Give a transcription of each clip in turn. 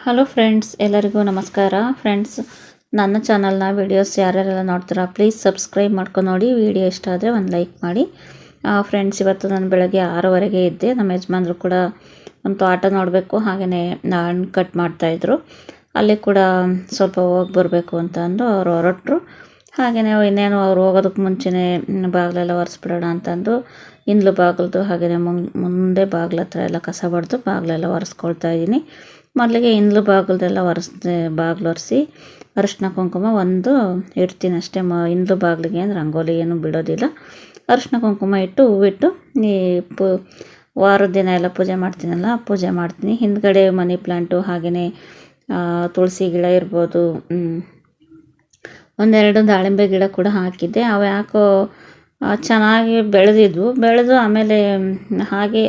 Hello friends, ಎಲ್ಲರಿಗೂ ನಮಸ್ಕಾರ. Friends, ನನ್ನ ಚಾನಲ್ನ ವೀಡಿಯೋಸ್ ಯಾರ್ಯಾರೆಲ್ಲ ನೋಡ್ತೀರಾ ಪ್ಲೀಸ್ ಸಬ್ಸ್ಕ್ರೈಬ್ ಮಾಡ್ಕೊಂಡು ನೋಡಿ. ವಿಡಿಯೋ ಇಷ್ಟ ಆದರೆ ಒಂದು ಲೈಕ್ ಮಾಡಿ. ಫ್ರೆಂಡ್ಸ್, ಇವತ್ತು ನಾನು ಬೆಳಗ್ಗೆ 6:30ಗೆ ಇದ್ದೆ. ನಮ್ಮ ಯಜಮಾನ್ರು ಕೂಡ ಒಂದು ತೋಟ ನೋಡಬೇಕು, ಹಾಗೆಯೇ ಹಣ್ಣು ಕಟ್ ಮಾಡ್ತಾಯಿದ್ರು. ಅಲ್ಲಿ ಕೂಡ ಸ್ವಲ್ಪ ಹೋಗಿ ಬರಬೇಕು ಅಂತ ಅಂದು ಅವರು ಹೊರಟರು. ಹಾಗೆಯೇ ಇನ್ನೇನು ಅವ್ರು ಹೋಗೋದಕ್ಕೆ ಮುಂಚೆನೇ ಬಾಗಿಲೆಲ್ಲ ಒರೆಸ್ಬಿಡೋಣ ಅಂತಂದು ಹಿಂದ್ಲು ಬಾಗಿಲ್ದು ಹಾಗೆಯೇ ಮುಂದೆ ಬಾಗಿಲ ಹತ್ರ ಎಲ್ಲ ಕಸ ಬಡ್ದು ಬಾಗಿಲೆಲ್ಲ ಒರೆಸ್ಕೊಳ್ತಾ ಇದ್ದೀನಿ. ಮೊದಲಿಗೆ ಹಿಂದ್ಲು ಬಾಗಿಲ್ದೆಲ್ಲ ಬಾಗಿಲು ಒರೆಸಿ ಅರಿಶಿನ ಕುಂಕುಮ ಒಂದು ಇಡ್ತೀನಿ ಅಷ್ಟೇ. ಹಿಂದ್ಲು ಬಾಗಿಲಿಗೆ ಅಂದರೆ ರಂಗೋಲಿ ಏನು ಬಿಡೋದಿಲ್ಲ. ಅರಿಶಿನ ಕುಂಕುಮ ಇಟ್ಟು ಹೂವಿಟ್ಟು ಈ ವಾರದ ದಿನ ಎಲ್ಲ ಪೂಜೆ ಮಾಡ್ತೀನಲ್ಲ, ಪೂಜೆ ಮಾಡ್ತೀನಿ. ಹಿಂದ್ಗಡೆ ಮನಿ ಪ್ಲ್ಯಾಂಟು ಹಾಗೆಯೇ ತುಳಸಿ ಗಿಡ ಇರ್ಬೋದು, ಒಂದೆರಡು ದಾಳಿಂಬೆ ಗಿಡ ಕೂಡ ಹಾಕಿದ್ದೆ. ಅವು ಯಾಕೋ ಚೆನ್ನಾಗಿ ಬೆಳೆದು ಆಮೇಲೆ ಹಾಗೆ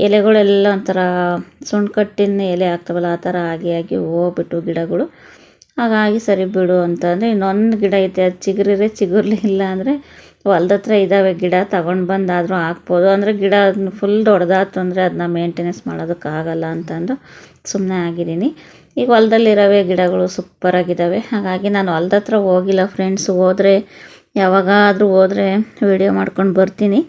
ಎಲೆಗಳೆಲ್ಲ ಒಂಥರ ಸುಣ್ಕಟ್ಟಿನ ಎಲೆ ಆಗ್ತಾವಲ್ಲ, ಆ ಥರ ಆಗಿ ಹೋಗ್ಬಿಟ್ಟು ಗಿಡಗಳು. ಹಾಗಾಗಿ ಸರಿ ಬಿಡು ಅಂತಂದರೆ ಇನ್ನೊಂದು ಗಿಡ ಐತೆ, ಅದು ಚಿಗುರಲಿ ಇಲ್ಲ ಅಂದರೆ ಹೊಲ್ದ ಹತ್ರ ಇದ್ದಾವೆ ಗಿಡ, ತಗೊಂಡು ಬಂದಾದರೂ ಹಾಕ್ಬೋದು. ಅಂದರೆ ಗಿಡ ಫುಲ್ ದೊಡ್ಡದಾಯ್ತು ಅಂದರೆ ಅದನ್ನ ಮೇಂಟೆನೆನ್ಸ್ ಮಾಡೋದಕ್ಕಾಗಲ್ಲ ಅಂತಂದು ಸುಮ್ಮನೆ ಆಗಿದ್ದೀನಿ. ಈಗ ಹೊಲದಲ್ಲಿರೋವೆ ಗಿಡಗಳು ಸೂಪರಾಗಿದ್ದಾವೆ. ಹಾಗಾಗಿ ನಾನು ಹೊಲ್ದ ಹತ್ರ ಹೋಗಿಲ್ಲ ಫ್ರೆಂಡ್ಸ್. ಯಾವಾಗಾದರೂ ಹೋದರೆ ವಿಡಿಯೋ ಮಾಡ್ಕೊಂಡು ಬರ್ತೀನಿ.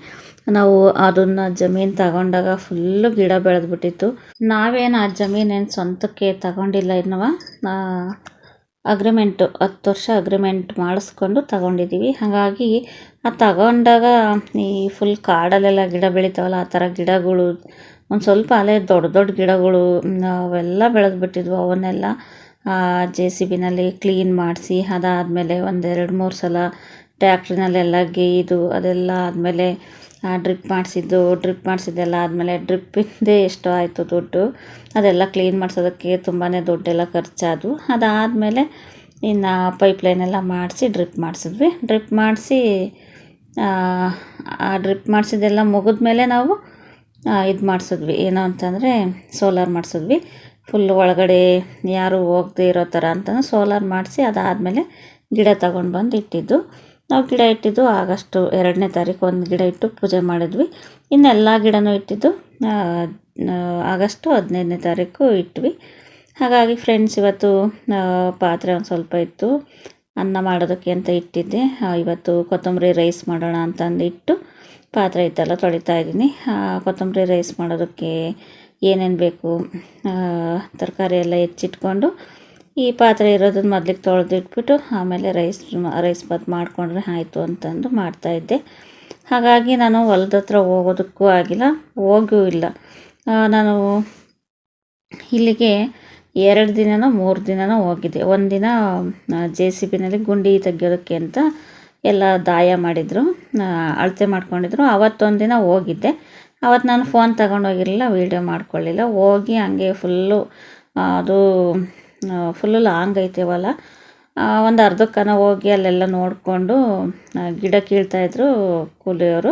ನಾವು ಅದನ್ನು ಜಮೀನು ತಗೊಂಡಾಗ ಫುಲ್ಲು ಗಿಡ ಬೆಳೆದ್ಬಿಟ್ಟಿತ್ತು. ನಾವೇನು ಆ ಜಮೀನೇನು ಸ್ವಂತಕ್ಕೆ ತಗೊಂಡಿಲ್ಲ, ಇನ್ನವ ಅಗ್ರಿಮೆಂಟು 10 ವರ್ಷ ಅಗ್ರಿಮೆಂಟ್ ಮಾಡಿಸ್ಕೊಂಡು ತಗೊಂಡಿದ್ದೀವಿ. ಹಾಗಾಗಿ ಆ ತಗೊಂಡಾಗ ಈ ಫುಲ್ ಕಾಡಲ್ಲೆಲ್ಲ ಗಿಡ ಬೆಳಿತಾವಲ್ಲ, ಆ ಥರ ಗಿಡಗಳು ಒಂದು ಸ್ವಲ್ಪ ಅಲ್ಲೇ ದೊಡ್ಡ ಗಿಡಗಳು ಅವೆಲ್ಲ ಬೆಳೆದ್ಬಿಟ್ಟಿದ್ವು. ಅವನ್ನೆಲ್ಲ JCBನಲ್ಲಿ ಕ್ಲೀನ್ ಮಾಡಿಸಿ, ಅದಾದಮೇಲೆ 1-2-3 ಸಲ ಟ್ಯಾಕ್ಟ್ರಿನಲ್ಲೆಲ್ಲ ಗೇಯ್ದು, ಅದೆಲ್ಲ ಆದಮೇಲೆ ಡ್ರಿಪ್ ಮಾಡಿಸಿದ್ದೆಲ್ಲ ಆದಮೇಲೆ ಡ್ರಿಪ್ಪಿಂದೇ ಎಷ್ಟೋ ಆಯಿತು ದುಡ್ಡು. ಅದೆಲ್ಲ ಕ್ಲೀನ್ ಮಾಡಿಸೋದಕ್ಕೆ ತುಂಬಾ ದುಡ್ಡೆಲ್ಲ ಖರ್ಚಾದವು. ಅದಾದಮೇಲೆ ಇನ್ನು ಪೈಪ್ಲೈನೆಲ್ಲ ಮಾಡಿಸಿ ಡ್ರಿಪ್ ಮಾಡಿಸಿದ್ವಿ. ಡ್ರಿಪ್ ಮಾಡಿಸಿದ್ದೆಲ್ಲ ಮುಗಿದ್ಮೇಲೆ ನಾವು ಇದು ಮಾಡಿಸಿದ್ವಿ, ಏನು ಅಂತಂದರೆ ಸೋಲಾರ್ ಮಾಡಿಸಿದ್ವಿ. ಫುಲ್ ಒಳಗಡೆ ಯಾರು ಹೋಗದೆ ಇರೋ ಥರ ಅಂತಂದು ಸೋಲಾರ್ ಮಾಡಿಸಿ ಅದಾದಮೇಲೆ ಗಿಡ ತಗೊಂಡು ಬಂದು ಇಟ್ಟಿದ್ದು. ನಾವು ಗಿಡ ಇಟ್ಟಿದ್ದು ಆಗಸ್ಟ್ 2ನೇ ತಾರೀಕು ಒಂದು ಗಿಡ ಇಟ್ಟು ಪೂಜೆ ಮಾಡಿದ್ವಿ. ಇನ್ನೆಲ್ಲ ಗಿಡನೂ ಇಟ್ಟಿದ್ದು ಆಗಸ್ಟ್ 15ನೇ ತಾರೀಕು ಇಟ್ವಿ. ಹಾಗಾಗಿ ಫ್ರೆಂಡ್ಸ್, ಇವತ್ತು ಪಾತ್ರೆ ಒಂದು ಸ್ವಲ್ಪ ಇತ್ತು, ಅನ್ನ ಮಾಡೋದಕ್ಕೆ ಅಂತ ಇಟ್ಟಿದ್ದೆ. ಇವತ್ತು ಕೊತ್ತಂಬರಿ ರೈಸ್ ಮಾಡೋಣ ಅಂತಂದು ಇಟ್ಟು ಪಾತ್ರೆ ಇತ್ತೆಲ್ಲ ತೊಳಿತಾ ಇದ್ದೀನಿ. ಕೊತ್ತಂಬರಿ ರೈಸ್ ಮಾಡೋದಕ್ಕೆ ಏನೇನು ಬೇಕು ತರಕಾರಿ ಎಲ್ಲ ಹೆಚ್ಚಿಟ್ಕೊಂಡು ಈ ಪಾತ್ರೆ ಇರೋದನ್ನು ಮೊದಲಿಗೆ ತೊಳೆದಿಟ್ಬಿಟ್ಟು ಆಮೇಲೆ ರೈಸ್ ಬಾತ್ ಮಾಡಿಕೊಂಡ್ರೆ ಆಯಿತು ಅಂತಂದು ಮಾಡ್ತಾಯಿದ್ದೆ. ಹಾಗಾಗಿ ನಾನು ಹೊಲದ ಹತ್ರ ಹೋಗೋದಕ್ಕೂ ಆಗಿಲ್ಲ, ಹೋಗೂ ಇಲ್ಲ. ನಾನು ಇಲ್ಲಿಗೆ 2 ದಿನನೋ 3 ದಿನನೋ ಹೋಗಿದ್ದೆ. ಒಂದಿನ JCBನಲ್ಲಿ ಗುಂಡಿ ತೆಗೆಯೋದಕ್ಕೆ ಅಂತ ಎಲ್ಲ ದಾಯ ಮಾಡಿದರು, ಅಳತೆ ಮಾಡ್ಕೊಂಡಿದ್ರು. ಅವತ್ತೊಂದು ದಿನ ಹೋಗಿದ್ದೆ. ಅವತ್ತು ನಾನು ಫೋನ್ ತಗೊಂಡೋಗಿರಲಿಲ್ಲ, ವೀಡಿಯೋ ಮಾಡ್ಕೊಳ್ಳಿಲ್ಲ. ಹೋಗಿ ಹಂಗೆ ಅದು ಫುಲ್ಲು ಲಾಂಗ್ ಐತೆ ಹೊಲ. ಒಂದು ಅರ್ಧಕ್ಕನ ಹೋಗಿ ಅಲ್ಲೆಲ್ಲ ನೋಡಿಕೊಂಡು ಗಿಡ ಕೀಳ್ತಾಯಿದ್ರು ಕೂಲಿಯವರು.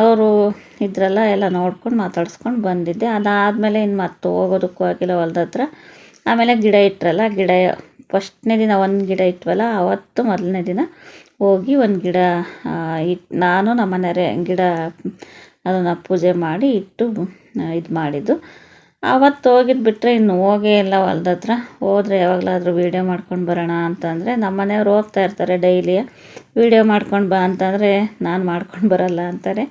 ಅವರು ಇದ್ರಲ್ಲ ಎಲ್ಲ ನೋಡ್ಕೊಂಡು ಮಾತಾಡ್ಸ್ಕೊಂಡು ಬಂದಿದ್ದೆ. ಅದಾದಮೇಲೆ ಇನ್ನು ಮತ್ತೆ ಹೋಗೋದಕ್ಕೂ ಆಗಿಲ್ಲ ಹೊಲ್ದ ಹತ್ರ. ಆಮೇಲೆ ಗಿಡ ಇಟ್ಟರಲ್ಲ, ಫಸ್ಟ್ನೇ ದಿನ ಒಂದು ಗಿಡ ಇಟ್ವಲ್ಲ, ಅವತ್ತು ಮೊದಲನೇ ದಿನ ಹೋಗಿ ಒಂದು ಗಿಡ ನಾನು ನಮ್ಮ ಮನೆಯವರೇ ಗಿಡ ಅದನ್ನು ಪೂಜೆ ಮಾಡಿ ಇಟ್ಟು ಇದು ಮಾಡಿದ್ದು. ಆವತ್ತು ಹೋಗಿದ್ದು ಬಿಟ್ಟರೆ ಇನ್ನು ಹೋಗೇ ಇಲ್ಲ ಹೊಲ್ದ ಹತ್ರ. ಹೋದರೆ ಯಾವಾಗಲಾದರೂ ವೀಡಿಯೋ ಮಾಡ್ಕೊಂಡು ಬರೋಣ ಅಂತಂದರೆ ನಮ್ಮ ಮನೆಯವ್ರು ಹೋಗ್ತಾ ಇರ್ತಾರೆ ಡೈಲಿ. ವೀಡಿಯೋ ಮಾಡ್ಕೊಂಡು ಬಾ ಅಂತಂದರೆ ನಾನು ಮಾಡ್ಕೊಂಡು ಬರೋಲ್ಲ ಅಂತಾರೆ.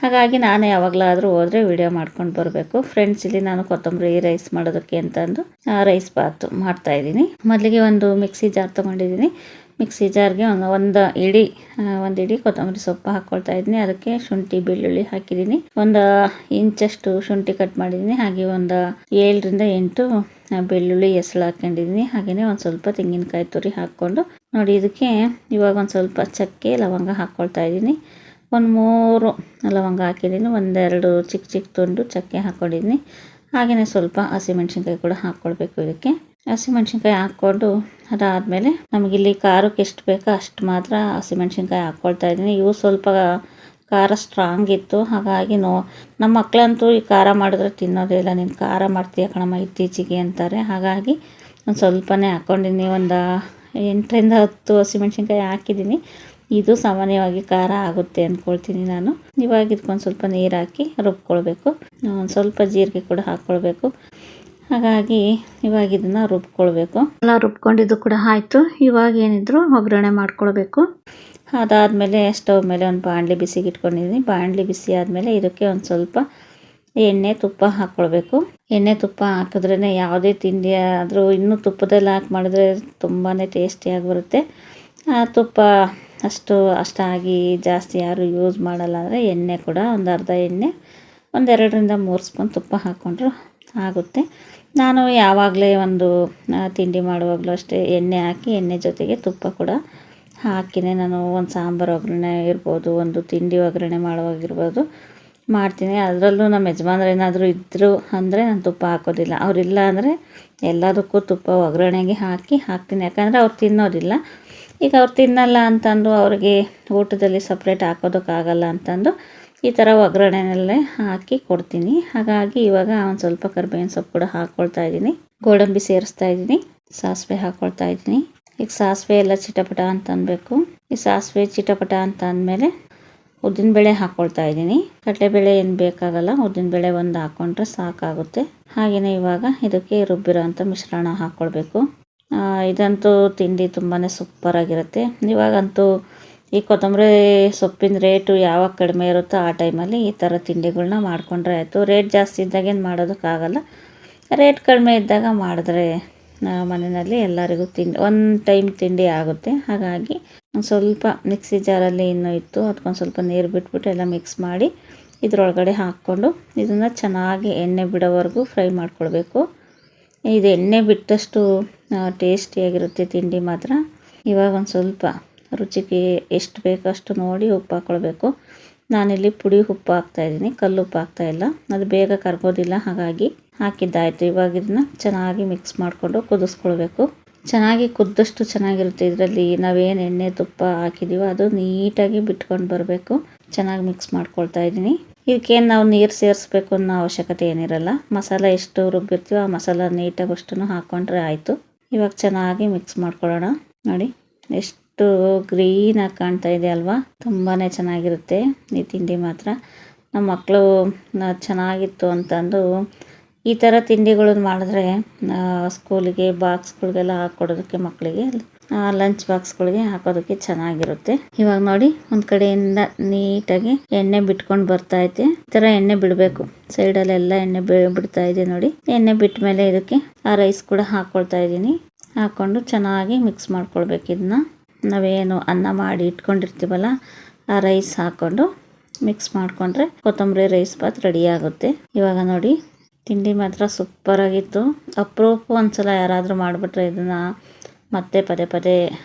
ಹಾಗಾಗಿ ನಾನೇ ಯಾವಾಗಲಾದರೂ ಹೋದರೆ ವೀಡಿಯೋ ಮಾಡ್ಕೊಂಡು ಬರಬೇಕು. ಫ್ರೆಂಡ್ಸ್, ಇಲ್ಲಿ ನಾನು ಕೊತ್ತಂಬರಿ ರೈಸ್ ಮಾಡೋದಕ್ಕೆ ಅಂತಂದು ರೈಸ್ ಬಾತು ಮಾಡ್ತಾಯಿದ್ದೀನಿ. ಮೊದಲಿಗೆ ಒಂದು ಮಿಕ್ಸಿ ಜಾರ್ ತೊಗೊಂಡಿದ್ದೀನಿ. ಮಿಕ್ಸಿ ಜಾರ್ಗೆ ಒಂದು ಇಡೀ ಕೊತ್ತಂಬರಿ ಸೊಪ್ಪು ಹಾಕ್ಕೊಳ್ತಾ ಇದ್ದೀನಿ. ಅದಕ್ಕೆ ಶುಂಠಿ ಬೆಳ್ಳುಳ್ಳಿ ಹಾಕಿದ್ದೀನಿ. 1 ಇಂಚಷ್ಟು ಶುಂಠಿ ಕಟ್ ಮಾಡಿದ್ದೀನಿ. ಹಾಗೆ ಒಂದು 7-8 ಬೆಳ್ಳುಳ್ಳಿ ಹೆಸಳು ಹಾಕ್ಕೊಂಡಿದ್ದೀನಿ. ಹಾಗೆಯೇ ಒಂದು ಸ್ವಲ್ಪ ತೆಂಗಿನಕಾಯಿ ತುರಿ ಹಾಕ್ಕೊಂಡು ನೋಡಿ, ಇದಕ್ಕೆ ಇವಾಗ ಒಂದು ಸ್ವಲ್ಪ ಚಕ್ಕೆ ಲವಂಗ ಹಾಕ್ಕೊಳ್ತಾ ಇದ್ದೀನಿ. 3 ಲವಂಗ ಹಾಕಿದ್ದೀನಿ. 1-2 ಚಿಕ್ಕ ತುಂಡು ಚಕ್ಕೆ ಹಾಕ್ಕೊಂಡಿದ್ದೀನಿ. ಹಾಗೆಯೇ ಸ್ವಲ್ಪ ಹಸಿಮೆಣ್ಸಿನ್ಕಾಯಿ ಕೂಡ ಹಾಕ್ಕೊಳ್ಬೇಕು. ಇದಕ್ಕೆ ಹಸಿಮೆಣ್ಸಿನ್ಕಾಯಿ ಹಾಕ್ಕೊಂಡು ಅದಾದಮೇಲೆ ನಮಗಿಲ್ಲಿ ಖಾರಕ್ಕೆ ಎಷ್ಟು ಬೇಕೋ ಅಷ್ಟು ಮಾತ್ರ ಹಸಿಮೆಣ್ಸಿನ್ಕಾಯಿ ಹಾಕ್ಕೊಳ್ತಾ ಇದ್ದೀನಿ. ಇವು ಸ್ವಲ್ಪ ಖಾರ ಸ್ಟ್ರಾಂಗ್ ಇತ್ತು. ಹಾಗಾಗಿ ನಮ್ಮ ಮಕ್ಕಳಂತೂ ಈ ಖಾರ ಮಾಡಿದ್ರೆ ತಿನ್ನೋದೇ ಇಲ್ಲ. ನೀನು ಖಾರ ಮಾಡ್ತೀಯ ಕಣಮ್ಮ ಇತ್ತೀಚೆಗೆ ಅಂತಾರೆ. ಹಾಗಾಗಿ ಒಂದು ಸ್ವಲ್ಪನೇ ಹಾಕ್ಕೊಂಡಿದ್ದೀನಿ. ಒಂದು 8-10 ಹಸಿಮೆಣ್ಸಿನ್ಕಾಯಿ ಹಾಕಿದ್ದೀನಿ. ಇದು ಸಾಮಾನ್ಯವಾಗಿ ಖಾರ ಆಗುತ್ತೆ ಅಂದ್ಕೊಳ್ತೀನಿ ನಾನು. ಇವಾಗ ಇದಕ್ಕೊಂದು ಸ್ವಲ್ಪ ನೀರು ಹಾಕಿ ರುಬ್ಕೊಳ್ಬೇಕು. ಒಂದು ಸ್ವಲ್ಪ ಜೀರಿಗೆ ಕೂಡ ಹಾಕ್ಕೊಳ್ಬೇಕು. ಹಾಗಾಗಿ ಇವಾಗ ಇದನ್ನು ರುಬ್ಕೊಳ್ಬೇಕು. ಎಲ್ಲ ರುಬ್ಕೊಂಡಿದ್ದು ಕೂಡ ಆಯಿತು. ಇವಾಗ ಏನಿದ್ರು ಒಗ್ಗರಣೆ ಮಾಡ್ಕೊಳ್ಬೇಕು. ಅದಾದಮೇಲೆ ಸ್ಟವ್ ಮೇಲೆ ಒಂದು ಬಾಣಲಿ ಬಿಸಿಗೆ ಇಟ್ಕೊಂಡಿದ್ದೀನಿ. ಬಾಣಲಿ ಬಿಸಿ ಆದಮೇಲೆ ಇದಕ್ಕೆ ಒಂದು ಸ್ವಲ್ಪ ಎಣ್ಣೆ ತುಪ್ಪ ಹಾಕ್ಕೊಳ್ಬೇಕು. ಎಣ್ಣೆ ತುಪ್ಪ ಹಾಕಿದ್ರೇ ಯಾವುದೇ ತಿಂಡಿ ಆದರೂ ಇನ್ನೂ ತುಪ್ಪದಲ್ಲಿ ಹಾಕಿ ಮಾಡಿದ್ರೆ ತುಂಬಾ ಟೇಸ್ಟಿಯಾಗಿ ಬರುತ್ತೆ. ತುಪ್ಪ ಅಷ್ಟಾಗಿ ಜಾಸ್ತಿ ಯಾರು ಯೂಸ್ ಮಾಡಲ್ಲ ಅಂದರೆ ಎಣ್ಣೆ ಕೂಡ ಒಂದು ಅರ್ಧ ಎಣ್ಣೆ, ಒಂದು 2ರಿಂದ 3 ಸ್ಪೂನ್ ತುಪ್ಪ ಹಾಕ್ಕೊಂಡ್ರು ಆಗುತ್ತೆ. ನಾನು ಯಾವಾಗಲೇ ಒಂದು ತಿಂಡಿ ಮಾಡುವಾಗಲೂ ಅಷ್ಟೇ ಎಣ್ಣೆ ಹಾಕಿ ಎಣ್ಣೆ ಜೊತೆಗೆ ತುಪ್ಪ ಕೂಡ ಹಾಕಿನೇ ನಾನು ಒಂದು ಸಾಂಬಾರು ಒಗ್ಗರಣೆ ಇರ್ಬೋದು, ಒಂದು ತಿಂಡಿ ಒಗ್ಗರಣೆ ಮಾಡುವಾಗಿರ್ಬೋದು ಮಾಡ್ತೀನಿ. ಅದರಲ್ಲೂ ನಮ್ಮ ಯಜಮಾನ್ರು ಏನಾದರೂ ಇದ್ದರು ಅಂದರೆ ನಾನು ತುಪ್ಪ ಹಾಕೋದಿಲ್ಲ. ಅವರಿಲ್ಲ ಅಂದರೆ ಎಲ್ಲದಕ್ಕೂ ತುಪ್ಪ ಒಗ್ಗರಣೆಗೆ ಹಾಕ್ತೀನಿ. ಯಾಕಂದರೆ ಅವ್ರು ತಿನ್ನೋದಿಲ್ಲ. ಈಗ ಅವ್ರು ತಿನ್ನಲ್ಲ ಅಂತಂದು ಅವ್ರಿಗೆ ಊಟದಲ್ಲಿ ಸಪ್ರೇಟ್ ಹಾಕೋದಕ್ಕಾಗಲ್ಲ ಅಂತಂದು ಈ ಥರ ಒಗ್ಗರಣೆನಲ್ಲೇ ಹಾಕಿ ಕೊಡ್ತೀನಿ. ಹಾಗಾಗಿ ಇವಾಗ ಒಂದು ಸ್ವಲ್ಪ ಕರಿಬೇವಿನ ಸೊಪ್ಪು ಕೂಡ ಹಾಕ್ಕೊಳ್ತಾ ಇದ್ದೀನಿ. ಗೋಡಂಬಿ ಸೇರಿಸ್ತಾ ಇದ್ದೀನಿ. ಸಾಸಿವೆ ಹಾಕ್ಕೊಳ್ತಾ ಇದ್ದೀನಿ. ಈಗ ಸಾಸಿವೆ ಎಲ್ಲ ಚಿಟಪಟ ಅಂತ ಅನ್ಬೇಕು. ಈ ಸಾಸಿವೆ ಚಿಟಪಟ ಅಂತ ಅಂದಮೇಲೆ ಉದ್ದಿನಬೇಳೆ ಹಾಕ್ಕೊಳ್ತಾ ಇದ್ದೀನಿ. ಕಡಲೆಬೇಳೆ ಏನು ಬೇಕಾಗಲ್ಲ, ಉದ್ದಿನಬೇಳೆ ಒಂದು ಹಾಕ್ಕೊಂಡ್ರೆ ಸಾಕಾಗುತ್ತೆ. ಹಾಗೆಯೇ ಇವಾಗ ಇದಕ್ಕೆ ರುಬ್ಬಿರೋ ಅಂಥ ಮಿಶ್ರಣ ಹಾಕ್ಕೊಳ್ಬೇಕು. ಇದಂತೂ ತಿಂಡಿ ತುಂಬಾ ಸೂಪರಾಗಿರುತ್ತೆ. ಇವಾಗಂತೂ ಈ ಕೊತ್ತಂಬರಿ ಸೊಪ್ಪಿನ ರೇಟು ಯಾವಾಗ ಕಡಿಮೆ ಇರುತ್ತೋ ಆ ಟೈಮಲ್ಲಿ ಈ ಥರ ತಿಂಡಿಗಳನ್ನ ಮಾಡಿಕೊಂಡ್ರೆ ಆಯಿತು. ರೇಟ್ ಜಾಸ್ತಿ ಇದ್ದಾಗೇನು ಮಾಡೋದಕ್ಕಾಗಲ್ಲ. ರೇಟ್ ಕಡಿಮೆ ಇದ್ದಾಗ ಮಾಡಿದ್ರೆ ಮನೆಯಲ್ಲಿ ಎಲ್ಲರಿಗೂ ಒಂದು ಟೈಮ್ ತಿಂಡಿ ಆಗುತ್ತೆ. ಹಾಗಾಗಿ ಒಂದು ಸ್ವಲ್ಪ ಮಿಕ್ಸಿ ಜಾರಲ್ಲಿ ಇನ್ನೂ ಇತ್ತು, ಅದಕ್ಕೊಂದು ಸ್ವಲ್ಪ ನೀರು ಬಿಟ್ಬಿಟ್ಟು ಎಲ್ಲ ಮಿಕ್ಸ್ ಮಾಡಿ ಇದರೊಳಗಡೆ ಹಾಕ್ಕೊಂಡು ಇದನ್ನು ಚೆನ್ನಾಗಿ ಎಣ್ಣೆ ಬಿಡೋವರೆಗೂ ಫ್ರೈ ಮಾಡ್ಕೊಳ್ಬೇಕು. ಇದು ಎಣ್ಣೆ ಬಿಟ್ಟಷ್ಟು ಟೇಸ್ಟಿಯಾಗಿರುತ್ತೆ ತಿಂಡಿ ಮಾತ್ರ. ಇವಾಗ ಒಂದು ಸ್ವಲ್ಪ ರುಚಿಗೆ ಎಷ್ಟು ಬೇಕೋ ಅಷ್ಟು ನೋಡಿ ಉಪ್ಪು ಹಾಕ್ಕೊಳ್ಬೇಕು. ನಾನಿಲ್ಲಿ ಪುಡಿ ಉಪ್ಪು ಹಾಕ್ತಾಯಿದ್ದೀನಿ, ಕಲ್ಲು ಉಪ್ಪು ಹಾಕ್ತಾಯಿಲ್ಲ, ಅದು ಬೇಗ ಕರಗೋದಿಲ್ಲ. ಹಾಗಾಗಿ ಹಾಕಿದ್ದಾಯಿತು. ಇವಾಗ ಇದನ್ನು ಚೆನ್ನಾಗಿ ಮಿಕ್ಸ್ ಮಾಡಿಕೊಂಡು ಕುದಿಸ್ಕೊಳ್ಬೇಕು. ಚೆನ್ನಾಗಿ ಕುದ್ದಷ್ಟು ಚೆನ್ನಾಗಿರುತ್ತೆ. ಇದರಲ್ಲಿ ನಾವೇನು ಎಣ್ಣೆ ತುಪ್ಪ ಹಾಕಿದ್ದೀವೋ ಅದು ನೀಟಾಗಿ ಬಿಟ್ಕೊಂಡು ಬರಬೇಕು. ಚೆನ್ನಾಗಿ ಮಿಕ್ಸ್ ಮಾಡ್ಕೊಳ್ತಾ ಇದ್ದೀನಿ. ಇದಕ್ಕೇನು ನಾವು ನೀರು ಸೇರಿಸ್ಬೇಕು ಅನ್ನೋ ಅವಶ್ಯಕತೆ ಏನಿರಲ್ಲ. ಮಸಾಲೆ ಎಷ್ಟು ರುಬ್ಬಿರ್ತೀವೋ ಆ ಮಸಾಲ ನೀಟಾಗಿ ಅಷ್ಟನ್ನು ಹಾಕ್ಕೊಂಡ್ರೆ ಆಯಿತು. ಇವಾಗ ಚೆನ್ನಾಗಿ ಮಿಕ್ಸ್ ಮಾಡ್ಕೊಳ್ಳೋಣ. ನೋಡಿ ಎಷ್ಟು ಗ್ರೀನಾಗಿ ಕಾಣ್ತಾ ಇದೆ ಅಲ್ವಾ? ತುಂಬಾ ಚೆನ್ನಾಗಿರುತ್ತೆ ಈ ತಿಂಡಿ ಮಾತ್ರ. ನಮ್ಮ ಮಕ್ಕಳು ಚೆನ್ನಾಗಿತ್ತು ಅಂತಂದು ಈ ಥರ ತಿಂಡಿಗಳನ್ನು ಮಾಡಿದ್ರೆ ಸ್ಕೂಲಿಗೆ ಬಾಕ್ಸ್ಗಳಿಗೆಲ್ಲ ಹಾಕ್ಕೊಡೋದಕ್ಕೆ, ಮಕ್ಕಳಿಗೆ ಲಂಚ್ ಬಾಕ್ಸ್ಗಳಿಗೆ ಹಾಕೋದಕ್ಕೆ ಚೆನ್ನಾಗಿರುತ್ತೆ. ಇವಾಗ ನೋಡಿ ಒಂದು ಕಡೆಯಿಂದ ನೀಟಾಗಿ ಎಣ್ಣೆ ಬಿಟ್ಕೊಂಡು ಬರ್ತೈತೆ. ಈ ಥರ ಎಣ್ಣೆ ಬಿಡಬೇಕು. ಸೈಡಲ್ಲೆಲ್ಲ ಎಣ್ಣೆ ಬಿಡ್ತಾ ಇದೆ ನೋಡಿ. ಎಣ್ಣೆ ಬಿಟ್ಟ ಮೇಲೆ ಇದಕ್ಕೆ ಆ ರೈಸ್ ಕೂಡ ಹಾಕ್ಕೊಳ್ತಾ ಇದ್ದೀನಿ. ಹಾಕ್ಕೊಂಡು ಚೆನ್ನಾಗಿ ಮಿಕ್ಸ್ ಮಾಡ್ಕೊಳ್ಬೇಕು. ಇದನ್ನ ನಾವೇನು ಅನ್ನ ಮಾಡಿ ಇಟ್ಕೊಂಡಿರ್ತೀವಲ್ಲ ಆ ರೈಸ್ ಹಾಕ್ಕೊಂಡು ಮಿಕ್ಸ್ ಮಾಡಿಕೊಂಡ್ರೆ ಕೊತ್ತಂಬರಿ ರೈಸ್ ಬಾತ್ ರೆಡಿ ಆಗುತ್ತೆ. ಇವಾಗ ನೋಡಿ ತಿಂಡಿ ಮಾತ್ರ ಸೂಪರಾಗಿತ್ತು. ಅಪರೂಪ ಒಂದ್ಸಲ ಯಾರಾದರೂ ಮಾಡಿಬಿಟ್ರೆ ಇದನ್ನು ಮತ್ತೆ ಪದೇ ಪದೇ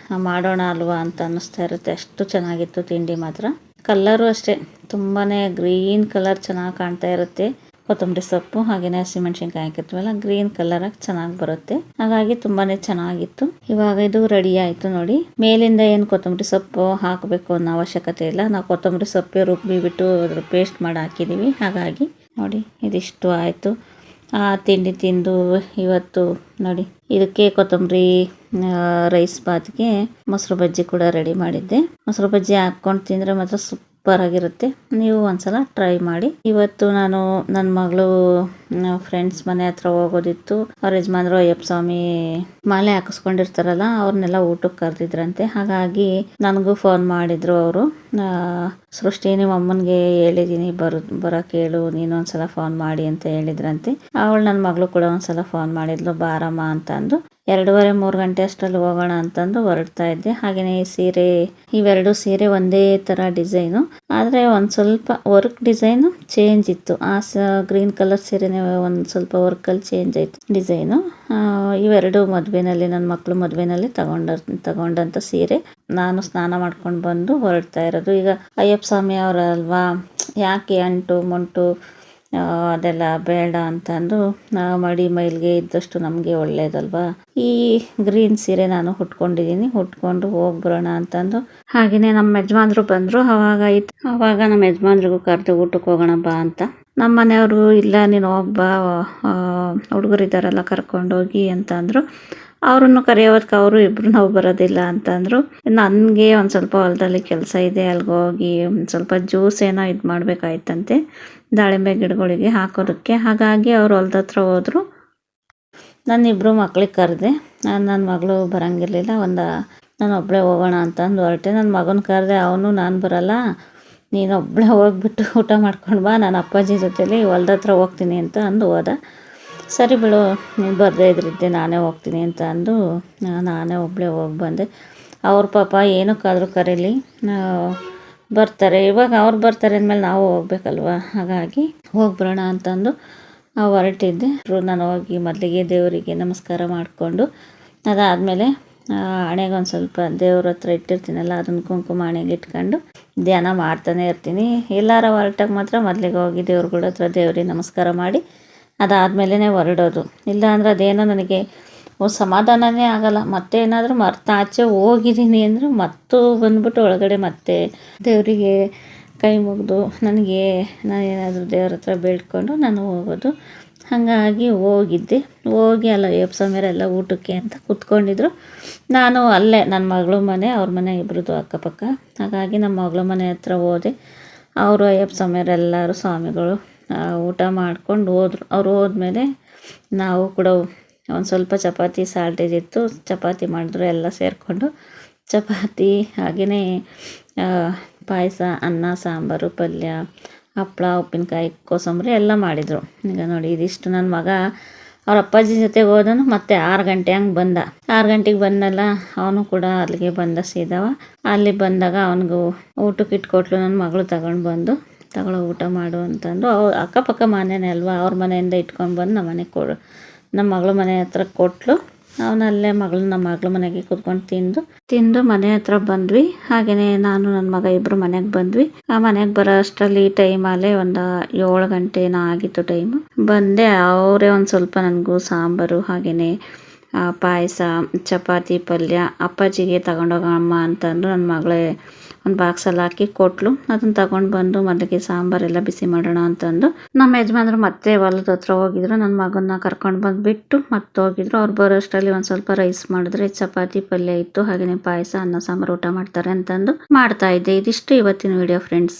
ಮಾಡೋಣ ಅಲ್ವಾ ಅಂತ ಅನ್ನಿಸ್ತಾ ಇರುತ್ತೆ. ಅಷ್ಟು ಚೆನ್ನಾಗಿತ್ತು ತಿಂಡಿ ಮಾತ್ರ. ಕಲ್ಲರು ಅಷ್ಟೇ ತುಂಬಾ ಗ್ರೀನ್ ಕಲರ್ ಚೆನ್ನಾಗಿ ಕಾಣ್ತಾ ಇರುತ್ತೆ. ಕೊತ್ತಂಬರಿ ಸೊಪ್ಪು ಹಾಗೆಯೇ ಹಸಿಮೆಣ್ಸಿನ್ಕಾಯಿ ಹಾಕಿರ್ತೀವಲ್ಲ, ಗ್ರೀನ್ ಕಲರಾಗಿ ಚೆನ್ನಾಗಿ ಬರುತ್ತೆ. ಹಾಗಾಗಿ ತುಂಬಾ ಚೆನ್ನಾಗಿತ್ತು. ಇವಾಗ ಇದು ರೆಡಿ ಆಯಿತು ನೋಡಿ. ಮೇಲಿಂದ ಏನು ಕೊತ್ತಂಬರಿ ಸೊಪ್ಪು ಹಾಕಬೇಕು ಅನ್ನೋ ಅವಶ್ಯಕತೆ ಇಲ್ಲ. ನಾವು ಕೊತ್ತಂಬರಿ ಸೊಪ್ಪು ರುಬ್ಬಿಬಿಟ್ಟು ಅದ್ರ ಪೇಸ್ಟ್ ಮಾಡಿ ಹಾಕಿದ್ದೀವಿ. ಹಾಗಾಗಿ ನೋಡಿ ಇದಿಷ್ಟು ಆಯಿತು. ತಿಂಡಿ ತಿಂದು ಇವತ್ತು ನೋಡಿ ಇದಕ್ಕೆ ಕೊತ್ತಂಬರಿ ರೈಸ್ ಬಾತ್ಗೆ ಮೊಸರು ಬಜ್ಜಿ ಕೂಡ ರೆಡಿ ಮಾಡಿದ್ದೆ. ಮೊಸರು ಬಜ್ಜಿ ಹಾಕ್ಕೊಂಡು ತಿಂದರೆ ಮಾತ್ರ ಸೂಪರಾಗಿರುತ್ತೆ. ನೀವು ಒಂದ್ಸಲ ಟ್ರೈ ಮಾಡಿ. ಇವತ್ತು ನಾನು ನನ್ನ ಮಗಳು ಫ್ರೆಂಡ್ಸ್ ಮನೆ ಹತ್ರ ಹೋಗೋದಿತ್ತು. ಅವ್ರ ಯಜಮಾನ್ರು ಅಯ್ಯಪ್ಪ ಸ್ವಾಮಿ ಮಾಲೆ ಹಾಕಿಸ್ಕೊಂಡಿರ್ತಾರಲ್ಲ, ಅವ್ರನ್ನೆಲ್ಲ ಊಟಕ್ಕೆ ಕರೆದಿದ್ರಂತೆ. ಹಾಗಾಗಿ ನನಗೂ ಫೋನ್ ಮಾಡಿದ್ರು ಅವರು. ಸೃಷ್ಟಿ ನಿಮ್ಮ ಅಮ್ಮನಿಗೆ ಹೇಳಿದ್ದೀನಿ ಬರೋಕ್ಕೆ ಹೇಳು, ನೀನು ಒಂದ್ಸಲ ಫೋನ್ ಮಾಡಿ ಅಂತ ಹೇಳಿದ್ರಂತೆ. ಅವಳು ನನ್ನ ಮಗಳು ಕೂಡ ಒಂದ್ಸಲ ಫೋನ್ ಮಾಡಿದ್ಲು, ಬಾರಮ್ಮ ಅಂತ ಅಂದು. 2:30-3 ಗಂಟೆ ಅಷ್ಟರಲ್ಲಿ ಹೋಗೋಣ ಅಂತಂದು ಹೊರಡ್ತಾ ಇದ್ದೆ. ಹಾಗೆಯೇ ಸೀರೆ, ಇವೆರಡು ಸೀರೆ ಒಂದೇ ಥರ ಡಿಸೈನು, ಆದರೆ ಒಂದು ಸ್ವಲ್ಪ ವರ್ಕ್ ಡಿಸೈನು ಚೇಂಜ್ ಇತ್ತು. ಗ್ರೀನ್ ಕಲರ್ ಸೀರೆನೇ ಒಂದು ಸ್ವಲ್ಪ ವರ್ಕಲ್ಲಿ ಚೇಂಜ್ ಆಯಿತು ಡಿಸೈನು. ಇವೆರಡು ಮದುವೆನಲ್ಲಿ, ನನ್ನ ಮಕ್ಕಳು ಮದುವೆನಲ್ಲಿ ತಗೊಂಡಂಥ ಸೀರೆ. ನಾನು ಸ್ನಾನ ಮಾಡ್ಕೊಂಡು ಬಂದು ಹೊರಡ್ತಾ ಇರೋದು. ಈಗ ಅಯ್ಯಪ್ಪ ಸ್ವಾಮಿ ಅವರಲ್ವಾ, ಯಾಕೆ ಅಂಟು ಮುಂಟು ಅದೆಲ್ಲ ಬೇಡ ಅಂತಂದು ಮಡಿ ಮೈಲಿಗೆ ಇದ್ದಷ್ಟು ನಮಗೆ ಒಳ್ಳೇದಲ್ವಾ. ಈ ಗ್ರೀನ್ ಸೀರೆ ನಾನು ಉಟ್ಕೊಂಡು ಹೋಗ್ಬರೋಣ ಅಂತಂದು. ಹಾಗೆಯೇ ನಮ್ಮ ಯಜಮಾನ್ರು ಬಂದರು. ಅವಾಗ ನಮ್ಮ ಯಜಮಾನ್ರಿಗೂ ಕರೆದು ಊಟಕ್ಕೆ ಹೋಗೋಣ ಬಾ ಅಂತ. ನಮ್ಮ ಮನೆಯವರು ಇಲ್ಲ ನೀನು ಹೋಗ್ಬಾ, ಹುಡುಗರಿದ್ದಾರಲ್ಲ ಕರ್ಕೊಂಡೋಗಿ ಅಂತಂದರು. ಅವ್ರನ್ನು ಕರೆಯೋದಕ್ಕೆ ಅವರು ಇಬ್ಬರು ನಾವು ಬರೋದಿಲ್ಲ ಅಂತಂದರು. ನನಗೆ ಒಂದು ಸ್ವಲ್ಪ ಹೊಲದಲ್ಲಿ ಕೆಲಸ ಇದೆ, ಅಲ್ಲಿಗೋಗಿ ಒಂದು ಸ್ವಲ್ಪ ಜ್ಯೂಸ್ ಏನೋ ಇದು ಮಾಡಬೇಕಾಯ್ತಂತೆ ದಾಳಿಂಬೆ ಗಿಡಗಳಿಗೆ ಹಾಕೋದಕ್ಕೆ. ಹಾಗಾಗಿ ಅವರು ಹೊಲ್ದ ಹತ್ರ ಹೋದರು. ನನ್ನ ಇಬ್ಬರು ಮಕ್ಳಿಗೆ ಕರೆದೆ. ನನ್ನ ಮಗಳು ಬರೋಂಗಿರಲಿಲ್ಲ. ನಾನು ಒಬ್ಬಳೇ ಹೋಗೋಣ ಅಂತಂದು ಹೊರಟೆ. ನನ್ನ ಮಗನ ಕರೆದೆ. ಅವನು ನಾನು ಬರಲ್ಲ, ನೀನು ಒಬ್ಬಳೇ ಹೋಗ್ಬಿಟ್ಟು ಊಟ ಮಾಡ್ಕೊಂಡು ಬಾ, ನಾನು ಅಪ್ಪಾಜಿ ಜೊತೇಲಿ ಹೊಲ್ದ ಹತ್ರ ಹೋಗ್ತೀನಿ ಅಂತ ಅಂದು ಹೋದ. ಸರಿ ಬಿಡು, ನೀನು ಬರದೇ ಇದ್ರಿದ್ದೆ ನಾನೇ ಹೋಗ್ತೀನಿ ಅಂತ ಅಂದು ನಾನೇ ಒಬ್ಬಳೇ ಹೋಗಿ ಬಂದೆ. ಅವ್ರ ಪಾಪ ಏನಕ್ಕಾದರೂ ಕರೀಲಿ ಬರ್ತಾರೆ. ಇವಾಗ ಅವ್ರು ಬರ್ತಾರೆ ಅಂದಮೇಲೆ ನಾವು ಹೋಗ್ಬೇಕಲ್ವ, ಹಾಗಾಗಿ ಹೋಗ್ಬರೋಣ ಅಂತಂದು ಹೊರಟಿದ್ದೆ. ನಾನು ಹೋಗಿ ಮೊದಲಿಗೆ ದೇವರಿಗೆ ನಮಸ್ಕಾರ ಮಾಡಿಕೊಂಡು ಅದಾದಮೇಲೆ ಹಣೆಗೆ ಒಂದು ಸ್ವಲ್ಪ ದೇವ್ರ ಹತ್ರ ಇಟ್ಟಿರ್ತೀನಲ್ಲ, ಅದನ್ನು ಕುಂಕುಮ ಹಣೆಗೆ ಇಟ್ಕೊಂಡು ಧ್ಯಾನ ಮಾಡ್ತಾನೆ ಇರ್ತೀನಿ. ಎಲ್ಲಾರ ಹೊರಟಾಗ ಮಾತ್ರ ಮೊದಲಿಗೆ ಹೋಗಿ ದೇವ್ರುಗಳ ಹತ್ರ ದೇವ್ರಿಗೆ ನಮಸ್ಕಾರ ಮಾಡಿ ಅದಾದಮೇಲೆ ಹೊರಡೋದು. ಇಲ್ಲ ಅಂದರೆ ಅದೇನೋ ನನಗೆ ಸಮಾಧಾನನೇ ಆಗಲ್ಲ. ಮತ್ತೆ ಏನಾದರೂ ಆಚೆ ಹೋಗಿದ್ದೀನಿ ಅಂದರೆ ಮತ್ತು ಬಂದ್ಬಿಟ್ಟು ಒಳಗಡೆ ಮತ್ತೆ ದೇವರಿಗೆ ಕೈ ಮುಗಿದು ನಾನು ಏನಾದರೂ ದೇವ್ರ ಹತ್ರ ಬೇಡ್ಕೊಂಡು ನಾನು ಹೋಗೋದು. ಹಾಗಾಗಿ ಹೋಗಿ ಅಲ್ಲ ಸಮಯರೆಲ್ಲ ಊಟಕ್ಕೆ ಅಂತ ಕೂತ್ಕೊಂಡಿದ್ರು. ನಾನು ಅಲ್ಲೇ ನನ್ನ ಮಗಳು ಮನೆ, ಅವ್ರ ಮನೆ ಇಬ್ಬರದು ಅಕ್ಕಪಕ್ಕ. ಹಾಗಾಗಿ ನಮ್ಮ ಮಗಳ ಮನೆ ಹತ್ರ ಹೋದೆ. ಅವರು ಸಮಯರೆಲ್ಲರೂ ಸ್ವಾಮಿಗಳು ಊಟ ಮಾಡ್ಕೊಂಡು ಹೋದರು. ಅವ್ರು ಹೋದ್ಮೇಲೆ ನಾವು ಕೂಡ ಒಂದು ಸ್ವಲ್ಪ ಚಪಾತಿ ಸಾಲ್ಟೇಜ್ ಇತ್ತು, ಚಪಾತಿ ಮಾಡಿದ್ರು. ಎಲ್ಲ ಸೇರಿಕೊಂಡು ಚಪಾತಿ ಹಾಗೆಯೇ ಪಾಯಸ, ಅನ್ನ, ಸಾಂಬಾರು, ಪಲ್ಯ, ಹಪ್ಪಳ, ಉಪ್ಪಿನಕಾಯಿ, ಕೋಸಂಬರಿ ಎಲ್ಲ ಮಾಡಿದರು. ಈಗ ನೋಡಿ ಇದಿಷ್ಟು. ನನ್ನ ಮಗ ಅವ್ರ ಅಪ್ಪಾಜಿ ಜೊತೆಗೆ ಹೋದನು. ಮತ್ತೆ 6 ಗಂಟೆ ಹಂಗೆ ಬಂದ. 6 ಗಂಟೆಗೆ ಬಂದಲ್ಲ, ಅವನು ಕೂಡ ಅಲ್ಲಿಗೆ ಬಂದ ಸೀದವ. ಅಲ್ಲಿ ಬಂದಾಗ ಅವನಿಗೂ ಊಟಕ್ಕೆ ಇಟ್ಕೊಟ್ಲು ನನ್ನ ಮಗಳು. ತಗೊಳ್ಳೋ ಊಟ ಮಾಡು ಅಂತಂದು. ಅಕ್ಕಪಕ್ಕ ಮನೆಯೇ ಅಲ್ವಾ, ಅವ್ರ ಮನೆಯಿಂದ ಇಟ್ಕೊಂಡು ಬಂದು ನಮ್ಮ ಮಗಳ ಮನೆ ಹತ್ರ ಕೊಟ್ಲು. ಅವನಲ್ಲೇ ನಮ್ಮ ಮಗಳ ಮನೆಗೆ ಕೂತ್ಕೊಂಡು ತಿಂದು ಮನೆ ಹತ್ರ ಬಂದ್ವಿ. ಹಾಗೆಯೇ ನಾನು ನನ್ನ ಮಗ ಇಬ್ಬರು ಮನೆಗೆ ಬಂದ್ವಿ. ಆ ಮನೆಗೆ ಬರೋ ಅಷ್ಟರಲ್ಲಿ ಟೈಮಲ್ಲೇ ಒಂದು 7 ಗಂಟೆನೋ ಆಗಿತ್ತು ಟೈಮು. ಬಂದೆ. ಅವರೇ ಒಂದು ಸ್ವಲ್ಪ ನನಗೂ ಸಾಂಬಾರು ಹಾಗೆಯೇ ಪಾಯಸ, ಚಪಾತಿ, ಪಲ್ಯ ಅಪ್ಪಾಜಿಗೆ ತಗೊಂಡೋಗಮ್ಮ ಅಂತಂದು ನನ್ನ ಮಗಳೇ ಒಂದು ಬಾಕ್ಸಲ್ಲಿ ಹಾಕಿ ಕೊಟ್ಲು. ಅದನ್ನು ತಗೊಂಡು ಬಂದು ಮೊದಲಿಗೆ ಸಾಂಬಾರೆಲ್ಲ ಬಿಸಿ ಮಾಡೋಣ ಅಂತಂದು ನಮ್ಮ ಯಜಮಾನ್ರು ಮತ್ತೆ ಹೊಲದ ಹತ್ರ ಹೋಗಿದ್ರು. ನನ್ನ ಮಗನ್ನ ಕರ್ಕೊಂಡು ಬಂದುಬಿಟ್ಟು ಮತ್ತೆ ಹೋಗಿದ್ರು. ಅವ್ರು ಬರೋ ಅಷ್ಟರಲ್ಲಿ ಒಂದು ಸ್ವಲ್ಪ ರೈಸ್ ಮಾಡಿದ್ರೆ, ಚಪಾತಿ ಪಲ್ಯ ಇತ್ತು, ಹಾಗೆಯೇ ಪಾಯಸ, ಅನ್ನ, ಸಾಂಬಾರು ಊಟ ಮಾಡ್ತಾರೆ ಅಂತಂದು ಮಾಡ್ತಾ ಇದ್ದೆ. ಇದಿಷ್ಟು ಇವತ್ತಿನ ವಿಡಿಯೋ ಫ್ರೆಂಡ್ಸ್.